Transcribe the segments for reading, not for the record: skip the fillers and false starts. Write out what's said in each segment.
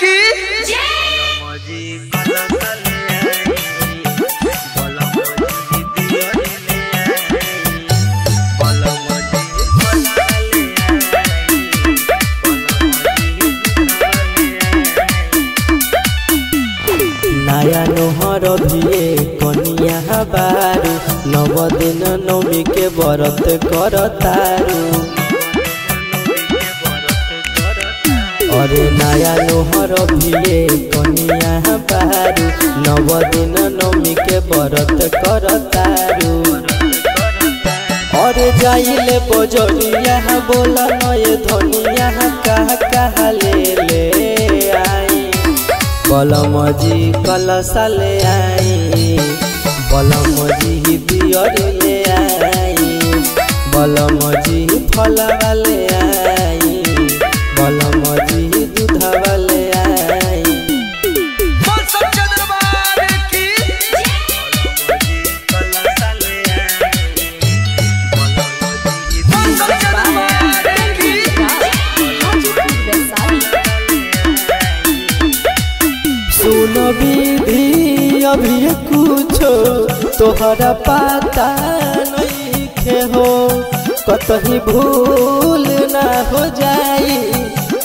की नया नोहर भिए कनिया बारू नव दिन नवमी के व्रत करतारू। अरे नया नोहर भिए कनिया बारू नव दिन नवमी के व्रत करतारू। अरे जाइले बजरिया बोला नए धनिया कहा ले आई बलमजी कलसा ले आई बलमजी बियर ले आई बलमजी फलवा ले आई बलमजी दूधवा ले आई। बोल सच्चा दरबार की बोल सच्चा दरबार की सुन विधि अभी कुछो तोहरा पता नहीं खे हो कतही भूल ना हो जाई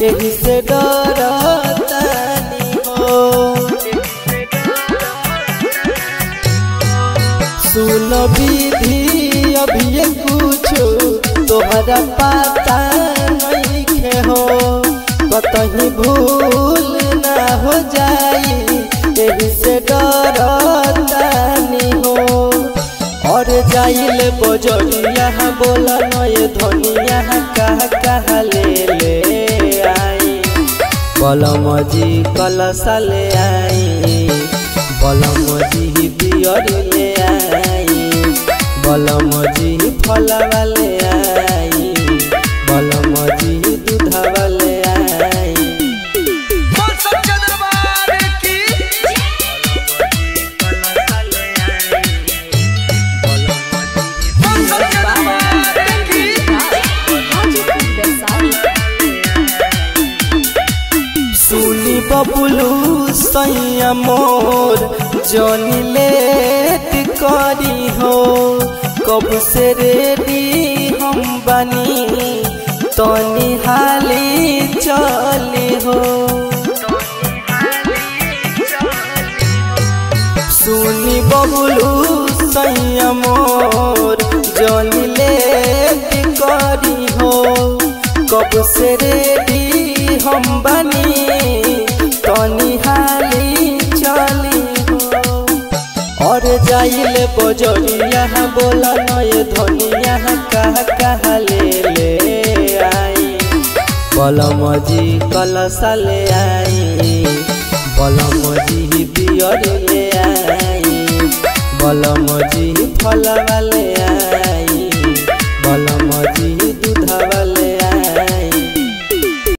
यही से डरतानी हो। सुन विधि अभी कुछो तोहरा पता नहीं खे हो कतही भूल ना हो जाई यही से डरतानी हो। और जाइले बजरिया बोला नए धनिया कहा ले आई बलमजी कलसा ले आई बलमजी बियर ले आई बलमजी फलवा ले आई बलमजी दूधवा ले आई। बोल सच्चा दरबार की बोल सच्चा दरबार की सुनी बबुलू सैया मोर जनी लेट करी हो कब से रेडी हम बनी तनी हाली चली हो। सुनी बबुलू सैया मोर जनी लेट करी हो कब से रेडी हम बनी तनी हाली चली हो। और जाइले बजरिया बोला नए धनिया कहा ले आई बलमजी कलसा ले आई बलमजी बियर ले आई बलमजी फलवा ले आई बलमजी